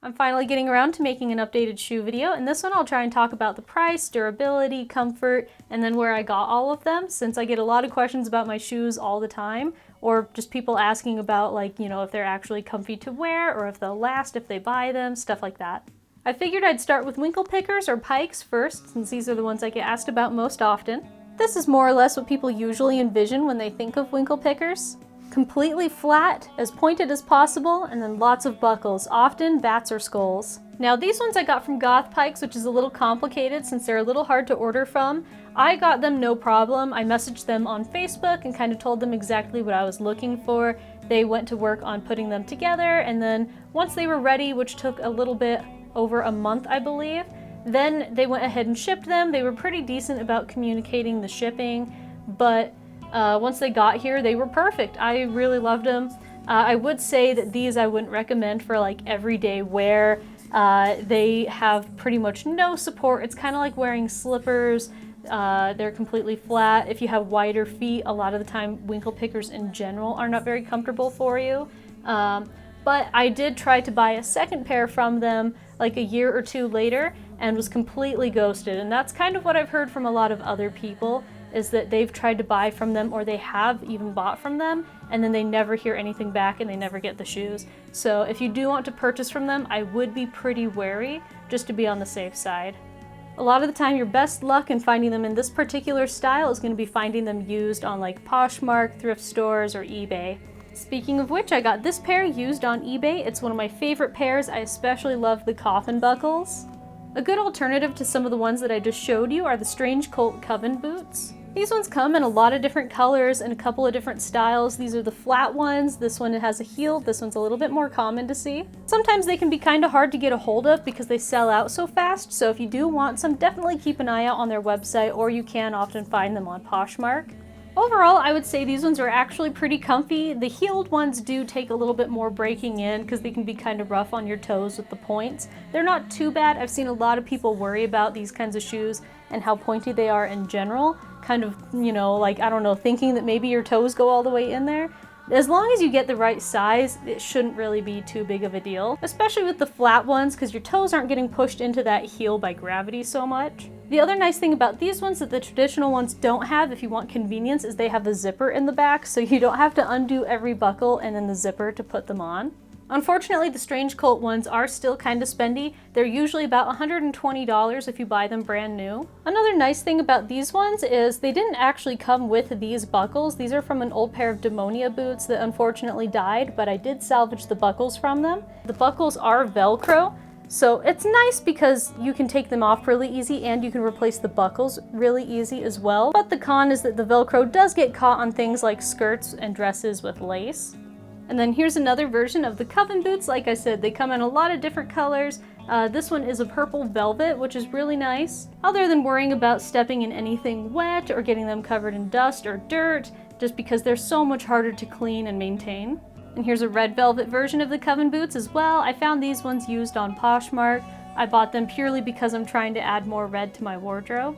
I'm finally getting around to making an updated shoe video. In this one I'll try and talk about the price, durability, comfort, and then where I got all of them, since I get a lot of questions about my shoes all the time, or just people asking about, like, you know, if they're actually comfy to wear or if they'll last if they buy them, stuff like that. I figured I'd start with winkle pickers or pikes first, since these are the ones I get asked about most often. This is more or less what people usually envision when they think of winkle pickers. Completely flat, as pointed as possible, and then lots of buckles, often bats or skulls. Now these ones I got from Goth Pikes, which is a little complicated since they're a little hard to order from. I got them no problem. I messaged them on Facebook and kind of told them exactly what I was looking for. They went to work on putting them together, and then once they were ready, which took a little bit over a month I believe, then they went ahead and shipped them. They were pretty decent about communicating the shipping, but once they got here, they were perfect. I really loved them. I would say that these I wouldn't recommend for like everyday wear. They have pretty much no support. It's kind of like wearing slippers. They're completely flat. If you have wider feet, a lot of the time winkle pickers in general are not very comfortable for you. But I did try to buy a second pair from them like a year or two later and was completely ghosted. And that's kind of what I've heard from a lot of other people, is that they've tried to buy from them, or they have even bought from them, and then they never hear anything back and they never get the shoes. So if you do want to purchase from them, I would be pretty wary just to be on the safe side. A lot of the time your best luck in finding them in this particular style is going to be finding them used on like Poshmark, thrift stores, or eBay. Speaking of which, I got this pair used on eBay. It's one of my favorite pairs. I especially love the coffin buckles. A good alternative to some of the ones that I just showed you are the Cvlt Coven boots. These ones come in a lot of different colors and a couple of different styles. These are the flat ones. This one has a heel. This one's a little bit more common to see. Sometimes they can be kind of hard to get a hold of because they sell out so fast, so if you do want some, definitely keep an eye out on their website, or you can often find them on Poshmark. Overall, I would say these ones are actually pretty comfy. The heeled ones do take a little bit more breaking in because they can be kind of rough on your toes with the points. They're not too bad. I've seen a lot of people worry about these kinds of shoes and how pointy they are in general. Kind of, you know, like, I don't know, thinking that maybe your toes go all the way in there. As long as you get the right size, it shouldn't really be too big of a deal, especially with the flat ones, because your toes aren't getting pushed into that heel by gravity so much. The other nice thing about these ones that the traditional ones don't have, if you want convenience, is they have a zipper in the back, so you don't have to undo every buckle and then the zipper to put them on. Unfortunately, the Cvlt ones are still kind of spendy. They're usually about $120 if you buy them brand new. Another nice thing about these ones is they didn't actually come with these buckles. These are from an old pair of Demonia boots that unfortunately died, but I did salvage the buckles from them. The buckles are Velcro, so it's nice because you can take them off really easy and you can replace the buckles really easy as well. But the con is that the Velcro does get caught on things like skirts and dresses with lace. And then here's another version of the Coven boots. Like I said, they come in a lot of different colors. This one is a purple velvet, which is really nice. Other than worrying about stepping in anything wet or getting them covered in dust or dirt, just because they're so much harder to clean and maintain. And here's a red velvet version of the Coven boots as well. I found these ones used on Poshmark. I bought them purely because I'm trying to add more red to my wardrobe.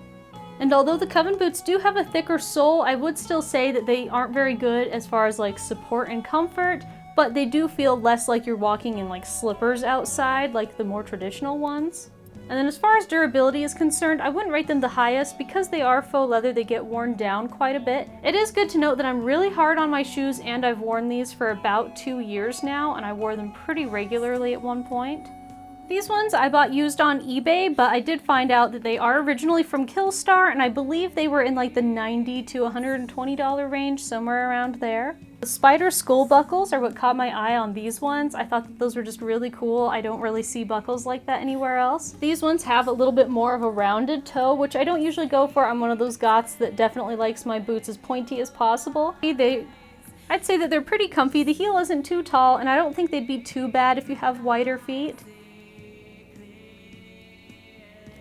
And although the Coven boots do have a thicker sole, I would still say that they aren't very good as far as like support and comfort, but they do feel less like you're walking in like slippers outside like the more traditional ones. And then as far as durability is concerned, I wouldn't rate them the highest because they are faux leather. They get worn down quite a bit. It is good to note that I'm really hard on my shoes, and I've worn these for about 2 years now, and I wore them pretty regularly at one point. These ones I bought used on eBay, but I did find out that they are originally from Killstar, and I believe they were in like the $90 to $120 range, somewhere around there. The spider skull buckles are what caught my eye on these ones. I thought that those were just really cool. I don't really see buckles like that anywhere else. These ones have a little bit more of a rounded toe, which I don't usually go for. I'm one of those goths that definitely likes my boots as pointy as possible. I'd say that they're pretty comfy. The heel isn't too tall, and I don't think they'd be too bad if you have wider feet.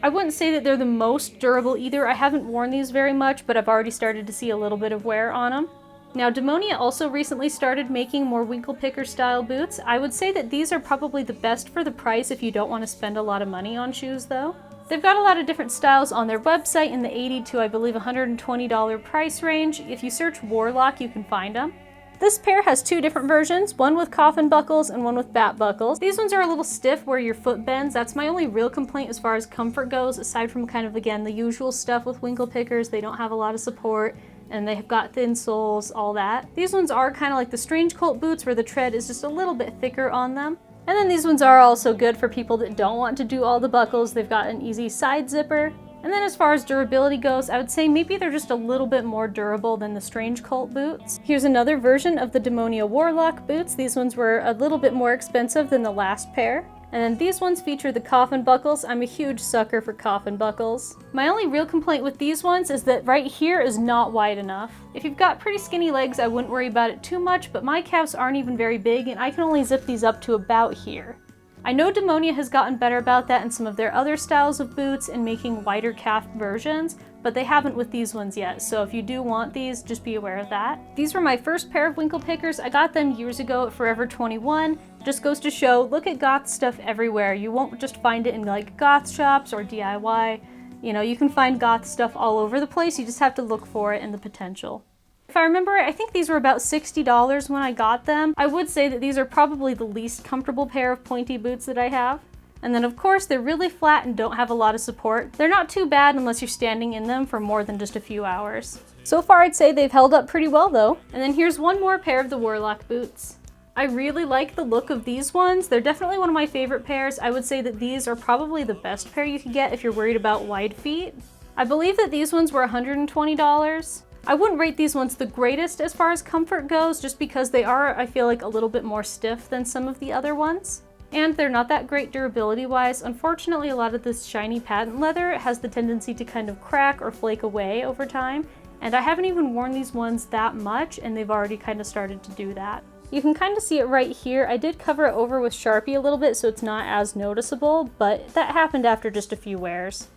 I wouldn't say that they're the most durable either. I haven't worn these very much, but I've already started to see a little bit of wear on them. Now, Demonia also recently started making more winkle picker style boots. I would say that these are probably the best for the price if you don't want to spend a lot of money on shoes though. They've got a lot of different styles on their website in the $80 to I believe $120 price range. If you search Warlock, you can find them. This pair has two different versions, one with coffin buckles and one with bat buckles. These ones are a little stiff where your foot bends. That's my only real complaint as far as comfort goes, aside from kind of, again, the usual stuff with winkle pickers. They don't have a lot of support and they've got thin soles, all that. These ones are kind of like the Strange Cult boots where the tread is just a little bit thicker on them. And then these ones are also good for people that don't want to do all the buckles. They've got an easy side zipper. And then as far as durability goes, I would say maybe they're just a little bit more durable than the Strange Cult boots. Here's another version of the Demonia Warlock boots. These ones were a little bit more expensive than the last pair. And then these ones feature the coffin buckles. I'm a huge sucker for coffin buckles. My only real complaint with these ones is that right here is not wide enough. If you've got pretty skinny legs, I wouldn't worry about it too much, but my calves aren't even very big and I can only zip these up to about here. I know Demonia has gotten better about that in some of their other styles of boots and making wider calf versions, but they haven't with these ones yet, so if you do want these, just be aware of that. These were my first pair of winkle pickers. I got them years ago at Forever 21. Just goes to show, look at goth stuff everywhere. You won't just find it in like goth shops or DIY. You know, you can find goth stuff all over the place. You just have to look for it and the potential. If I remember right, I think these were about $60 when I got them. I would say that these are probably the least comfortable pair of pointy boots that I have. And then of course, they're really flat and don't have a lot of support. They're not too bad unless you're standing in them for more than just a few hours. So far, I'd say they've held up pretty well though. And then here's one more pair of the Warlock boots. I really like the look of these ones. They're definitely one of my favorite pairs. I would say that these are probably the best pair you could get if you're worried about wide feet. I believe that these ones were $120. I wouldn't rate these ones the greatest as far as comfort goes, just because they are, I feel like, a little bit more stiff than some of the other ones. And they're not that great durability-wise. Unfortunately, a lot of this shiny patent leather has the tendency to kind of crack or flake away over time. And I haven't even worn these ones that much, and they've already kind of started to do that. You can kind of see it right here. I did cover it over with Sharpie a little bit, so it's not as noticeable, but that happened after just a few wears.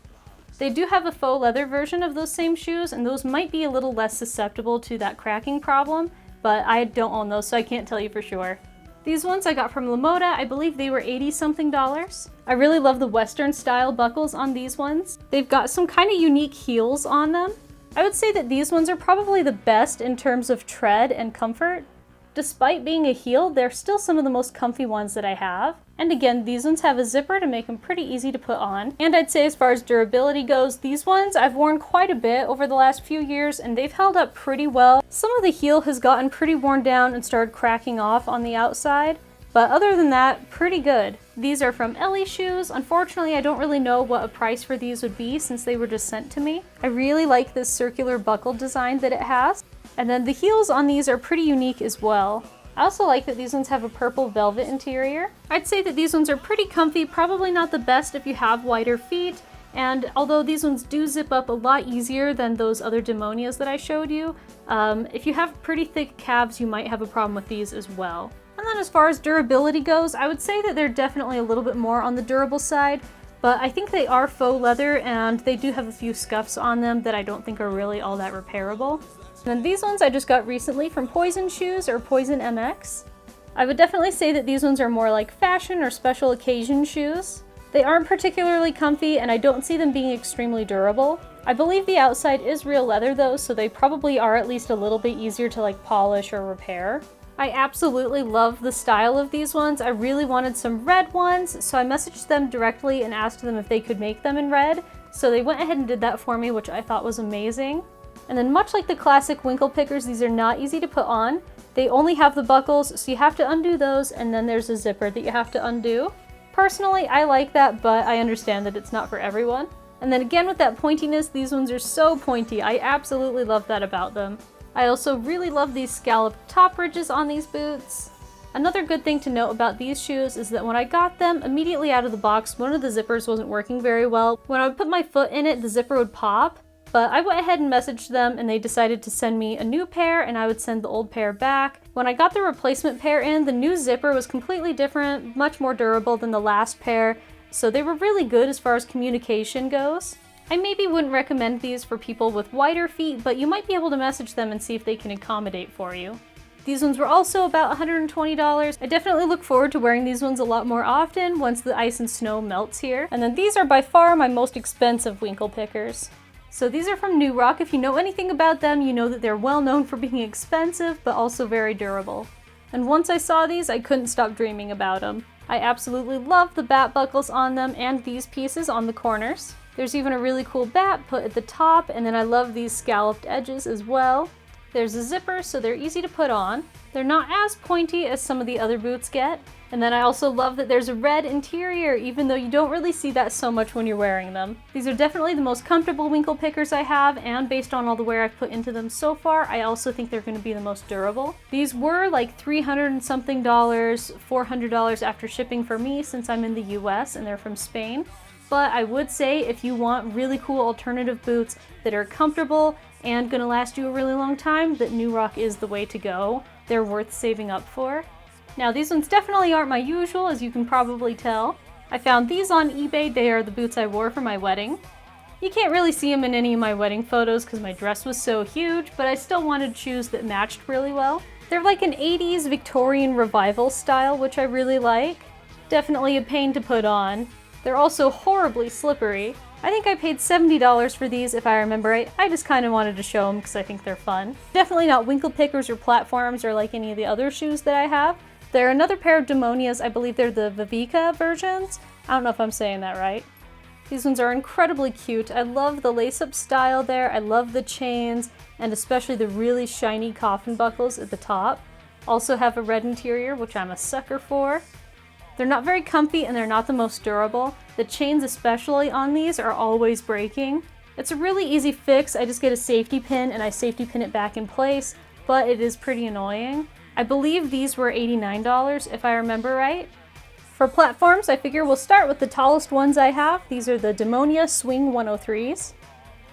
They do have a faux leather version of those same shoes, and those might be a little less susceptible to that cracking problem, but I don't own those, so I can't tell you for sure. These ones I got from Lamoda. I believe they were $80-something. I really love the Western style buckles on these ones. They've got some kind of unique heels on them. I would say that these ones are probably the best in terms of tread and comfort. Despite being a heel, they're still some of the most comfy ones that I have. And again, these ones have a zipper to make them pretty easy to put on. And I'd say as far as durability goes, these ones I've worn quite a bit over the last few years and they've held up pretty well. Some of the heel has gotten pretty worn down and started cracking off on the outside, but other than that, pretty good. These are from Ellie shoes. Unfortunately, I don't really know what a price for these would be since they were just sent to me. I really like this circular buckle design that it has. And then the heels on these are pretty unique as well. I also like that these ones have a purple velvet interior. I'd say that these ones are pretty comfy, probably not the best if you have wider feet, and although these ones do zip up a lot easier than those other Demonias that I showed you, if you have pretty thick calves, you might have a problem with these as well. And then as far as durability goes, I would say that they're definitely a little bit more on the durable side, but I think they are faux leather and they do have a few scuffs on them that I don't think are really all that repairable. And then these ones I just got recently from Poison Shoes or Poisonmx. I would definitely say that these ones are more like fashion or special occasion shoes. They aren't particularly comfy and I don't see them being extremely durable. I believe the outside is real leather though, so they probably are at least a little bit easier to like polish or repair. I absolutely love the style of these ones. I really wanted some red ones, so I messaged them directly and asked them if they could make them in red. So they went ahead and did that for me, which I thought was amazing. And then much like the classic winkle pickers, these are not easy to put on. They only have the buckles, so you have to undo those, and then there's a zipper that you have to undo. Personally, I like that, but I understand that it's not for everyone. And then again with that pointiness, these ones are so pointy. I absolutely love that about them. I also really love these scalloped top ridges on these boots. Another good thing to note about these shoes is that when I got them, immediately out of the box, one of the zippers wasn't working very well. When I would put my foot in it, the zipper would pop. But I went ahead and messaged them and they decided to send me a new pair and I would send the old pair back. When I got the replacement pair in, the new zipper was completely different, much more durable than the last pair, so they were really good as far as communication goes. I maybe wouldn't recommend these for people with wider feet, but you might be able to message them and see if they can accommodate for you. These ones were also about $120. I definitely look forward to wearing these ones a lot more often once the ice and snow melts here. And then these are by far my most expensive winkle pickers. So these are from New Rock. If you know anything about them, you know that they're well known for being expensive, but also very durable. And once I saw these, I couldn't stop dreaming about them. I absolutely love the bat buckles on them and these pieces on the corners. There's even a really cool bat put at the top, and then I love these scalloped edges as well. There's a zipper, so they're easy to put on. They're not as pointy as some of the other boots get. And then I also love that there's a red interior, even though you don't really see that so much when you're wearing them. These are definitely the most comfortable winkle pickers I have, and based on all the wear I've put into them so far, I also think they're going to be the most durable. These were like $300 and something, $400 after shipping for me since I'm in the US and they're from Spain. But I would say if you want really cool alternative boots that are comfortable and gonna last you a really long time, that New Rock is the way to go. They're worth saving up for. Now these ones definitely aren't my usual, as you can probably tell. I found these on eBay. They are the boots I wore for my wedding. You can't really see them in any of my wedding photos because my dress was so huge, but I still wanted shoes that matched really well. They're like an 80s Victorian revival style, which I really like. Definitely a pain to put on. They're also horribly slippery. I think I paid $70 for these if I remember right. I just kind of wanted to show them because I think they're fun. Definitely not winkle pickers or platforms or like any of the other shoes that I have. They're another pair of Demonias. I believe they're the Vivika versions. I don't know if I'm saying that right. These ones are incredibly cute. I love the lace-up style there. I love the chains and especially the really shiny coffin buckles at the top. Also have a red interior, which I'm a sucker for. They're not very comfy and they're not the most durable. The chains especially on these are always breaking. It's a really easy fix. I just get a safety pin and I safety pin it back in place, but it is pretty annoying. I believe these were $89 if I remember right. For platforms, I figure we'll start with the tallest ones I have. These are the Demonia Swing-103s.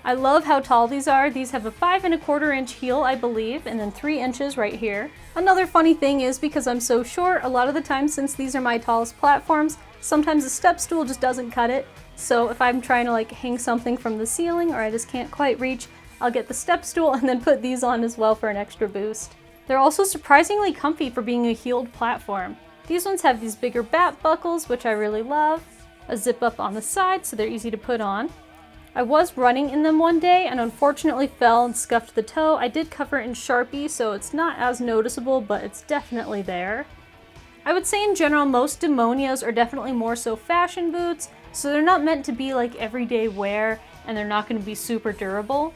I love how tall these are. These have a 5¼ inch heel, I believe, and then 3 inches right here. Another funny thing is because I'm so short, a lot of the time since these are my tallest platforms, sometimes a step stool just doesn't cut it. So if I'm trying to like hang something from the ceiling or I just can't quite reach, I'll get the step stool and then put these on as well for an extra boost. They're also surprisingly comfy for being a heeled platform. These ones have these bigger bat buckles, which I really love. A zip up on the side, so they're easy to put on. I was running in them one day and unfortunately fell and scuffed the toe. I did cover it in Sharpie, so it's not as noticeable, but it's definitely there. I would say in general, most Demonias are definitely more so fashion boots, so they're not meant to be like everyday wear and they're not going to be super durable.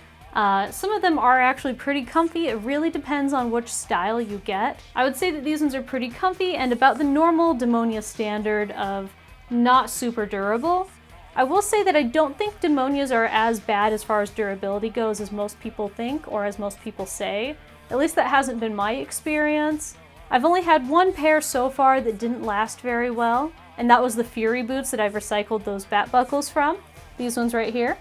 Some of them are actually pretty comfy. It really depends on which style you get. I would say that these ones are pretty comfy and about the normal Demonia standard of not super durable. I will say that I don't think Demonias are as bad as far as durability goes as most people think or as most people say. At least that hasn't been my experience. I've only had one pair so far that didn't last very well, and that was the Fury boots that I've recycled those bat buckles from. These ones right here.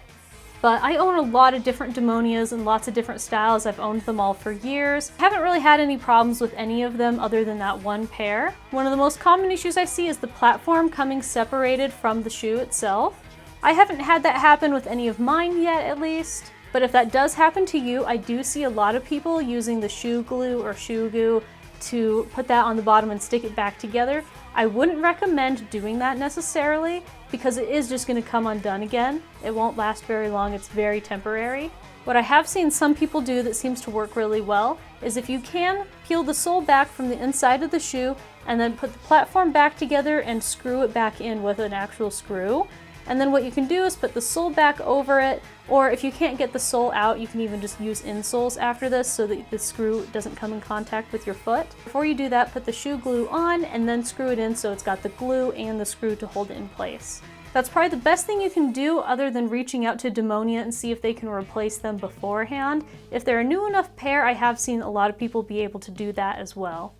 But I own a lot of different Demonias and lots of different styles. I've owned them all for years. I haven't really had any problems with any of them other than that one pair. One of the most common issues I see is the platform coming separated from the shoe itself. I haven't had that happen with any of mine yet, at least. But if that does happen to you, I do see a lot of people using the shoe glue or shoe goo to put that on the bottom and stick it back together. I wouldn't recommend doing that necessarily because it is just going to come undone again. It won't last very long, it's very temporary. What I have seen some people do that seems to work really well is if you can peel the sole back from the inside of the shoe and then put the platform back together and screw it back in with an actual screw. And then what you can do is put the sole back over it, or if you can't get the sole out, you can even just use insoles after this so that the screw doesn't come in contact with your foot. Before you do that, put the shoe glue on and then screw it in so it's got the glue and the screw to hold it in place. That's probably the best thing you can do other than reaching out to Demonia and see if they can replace them beforehand. If they're a new enough pair, I have seen a lot of people be able to do that as well.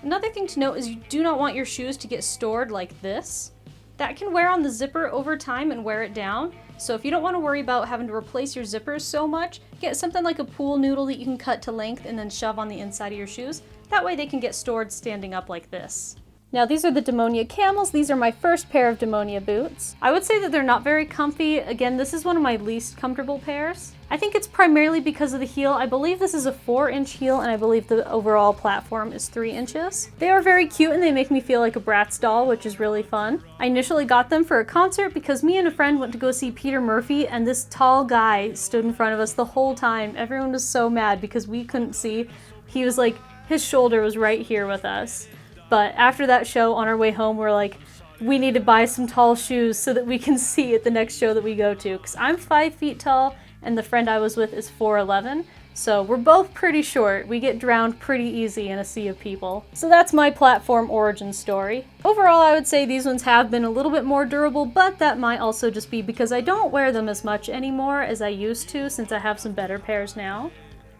Another thing to note is you do not want your shoes to get stored like this. That can wear on the zipper over time and wear it down. So if you don't want to worry about having to replace your zippers so much, get something like a pool noodle that you can cut to length and then shove on the inside of your shoes. That way they can get stored standing up like this. Now these are the Demonia Camels. These are my first pair of Demonia boots. I would say that they're not very comfy. Again, this is one of my least comfortable pairs. I think it's primarily because of the heel. I believe this is a 4-inch heel, and I believe the overall platform is 3 inches. They are very cute and they make me feel like a Bratz doll, which is really fun. I initially got them for a concert because me and a friend went to go see Peter Murphy, and this tall guy stood in front of us the whole time. Everyone was so mad because we couldn't see. He was like, his shoulder was right here with us. But after that show, on our way home, we're like, we need to buy some tall shoes so that we can see at the next show that we go to. Because I'm 5 feet tall, and the friend I was with is 4'11". So we're both pretty short. We get drowned pretty easy in a sea of people. So that's my platform origin story. Overall, I would say these ones have been a little bit more durable, but that might also just be because I don't wear them as much anymore as I used to, since I have some better pairs now.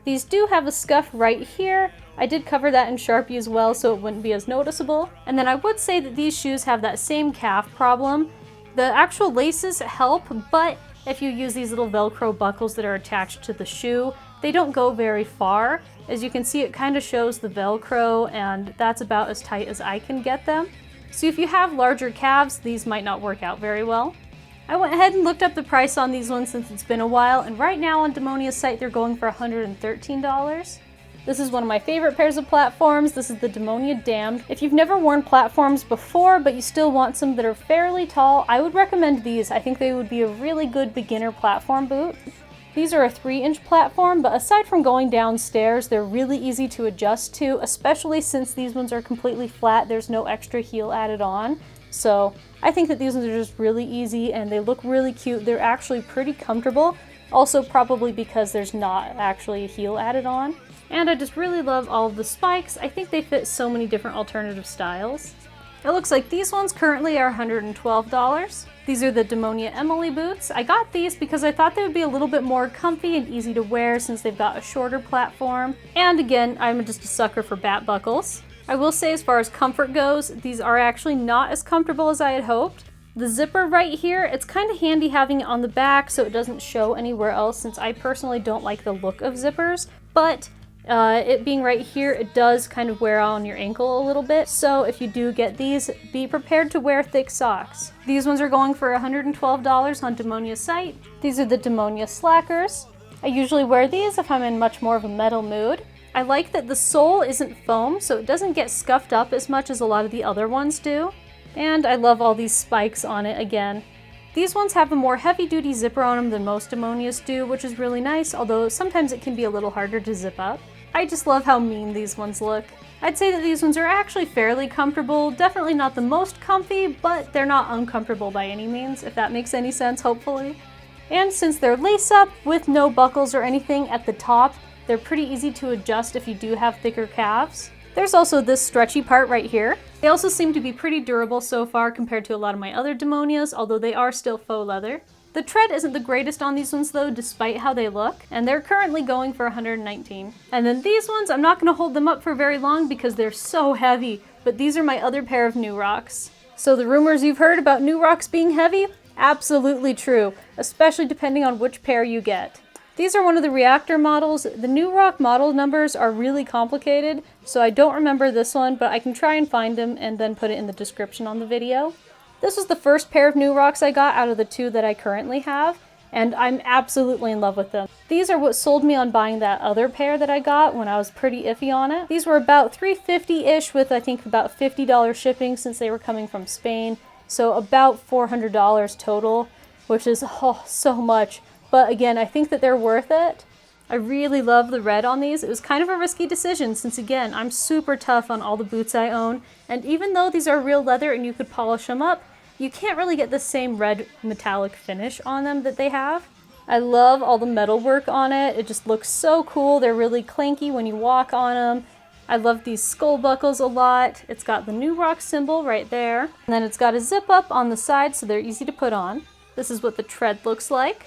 These do have a scuff right here. I did cover that in Sharpie as well, so it wouldn't be as noticeable. And then I would say that these shoes have that same calf problem. The actual laces help, but if you use these little Velcro buckles that are attached to the shoe, they don't go very far. As you can see, it kind of shows the Velcro, and that's about as tight as I can get them. So if you have larger calves, these might not work out very well. I went ahead and looked up the price on these ones since it's been a while, and right now on Demonia's site they're going for $113. This is one of my favorite pairs of platforms. This is the Demonia Damned. If you've never worn platforms before, but you still want some that are fairly tall, I would recommend these. I think they would be a really good beginner platform boot. These are a 3-inch platform, but aside from going downstairs, they're really easy to adjust to, especially since these ones are completely flat. There's no extra heel added on. So I think that these ones are just really easy and they look really cute. They're actually pretty comfortable. Also probably because there's not actually a heel added on. And I just really love all of the spikes. I think they fit so many different alternative styles. It looks like these ones currently are $112. These are the Demonia Emily boots. I got these because I thought they would be a little bit more comfy and easy to wear since they've got a shorter platform. And again, I'm just a sucker for bat buckles. I will say, as far as comfort goes, these are actually not as comfortable as I had hoped. The zipper right here, it's kind of handy having it on the back so it doesn't show anywhere else, since I personally don't like the look of zippers, but it being right here, it does kind of wear on your ankle a little bit. So if you do get these, be prepared to wear thick socks. These ones are going for $112 on Demonia's site. These are the Demonia Slackers. I usually wear these if I'm in much more of a metal mood. I like that the sole isn't foam, so it doesn't get scuffed up as much as a lot of the other ones do. And I love all these spikes on it again. These ones have a more heavy-duty zipper on them than most Demonias do, which is really nice, although sometimes it can be a little harder to zip up. I just love how mean these ones look. I'd say that these ones are actually fairly comfortable, definitely not the most comfy, but they're not uncomfortable by any means, if that makes any sense, hopefully. And since they're lace-up with no buckles or anything at the top, they're pretty easy to adjust if you do have thicker calves. There's also this stretchy part right here. They also seem to be pretty durable so far compared to a lot of my other Demonias, although they are still faux leather. The tread isn't the greatest on these ones though, despite how they look, and they're currently going for $119. And then these ones, I'm not going to hold them up for very long because they're so heavy, but these are my other pair of New Rocks. So the rumors you've heard about New Rocks being heavy? Absolutely true, especially depending on which pair you get. These are one of the reactor models. The New Rock model numbers are really complicated, so I don't remember this one, but I can try and find them and then put it in the description on the video. This was the first pair of New Rocks I got out of the 2 that I currently have, and I'm absolutely in love with them. These are what sold me on buying that other pair that I got when I was pretty iffy on it. These were about $350-ish with I think about $50 shipping since they were coming from Spain, so about $400 total, which is so much. But again, I think that they're worth it. I really love the red on these. It was kind of a risky decision since, again, I'm super tough on all the boots I own, and even though these are real leather and you could polish them up, you can't really get the same red metallic finish on them that they have. I love all the metal work on it. It just looks so cool. They're really clanky when you walk on them. I love these skull buckles a lot. It's got the New Rock symbol right there. And then it's got a zip up on the side so they're easy to put on. This is what the tread looks like.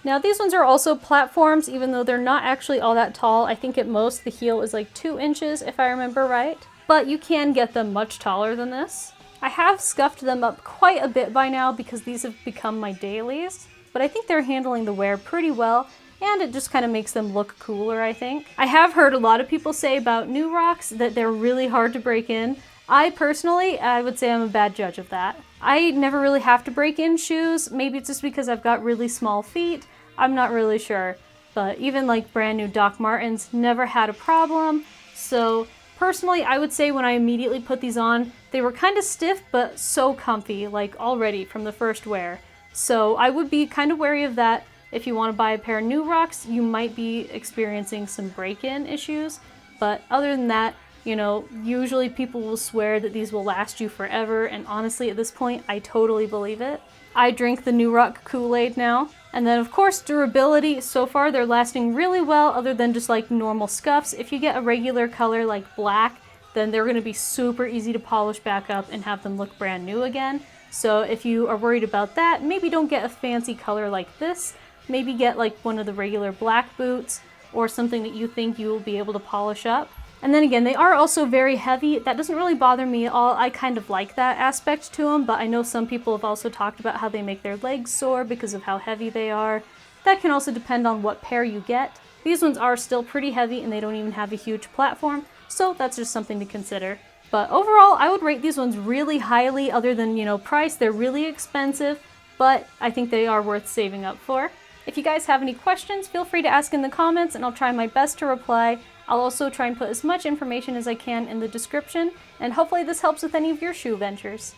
Now these ones are also platforms, even though they're not actually all that tall. I think at most the heel is like 2 inches if I remember right. But you can get them much taller than this. I have scuffed them up quite a bit by now because these have become my dailies, but I think they're handling the wear pretty well, and it just kind of makes them look cooler, I think. I have heard a lot of people say about New Rocks that they're really hard to break in. I would say I'm a bad judge of that. I never really have to break in shoes. Maybe it's just because I've got really small feet. I'm not really sure. But even like brand new Doc Martens never had a problem. So personally, I would say when I immediately put these on, they were kind of stiff, but so comfy, like already from the first wear. So I would be kind of wary of that. If you want to buy a pair of new Rocks, you might be experiencing some break-in issues. But other than that, you know, usually people will swear that these will last you forever, and honestly at this point, I totally believe it. I drink the New Rock Kool-Aid now. And then of course, durability, so far they're lasting really well other than just like normal scuffs. If you get a regular color like black, then they're going to be super easy to polish back up and have them look brand new again. So if you are worried about that, maybe don't get a fancy color like this. Maybe get like one of the regular black boots or something that you think you will be able to polish up. And then again, they are also very heavy. That doesn't really bother me at all. I kind of like that aspect to them, but I know some people have also talked about how they make their legs sore because of how heavy they are. That can also depend on what pair you get. These ones are still pretty heavy and they don't even have a huge platform, so that's just something to consider. But overall, I would rate these ones really highly other than, you know, price. They're really expensive, but I think they are worth saving up for. If you guys have any questions, feel free to ask in the comments and I'll try my best to reply. I'll also try and put as much information as I can in the description, and hopefully this helps with any of your shoe ventures.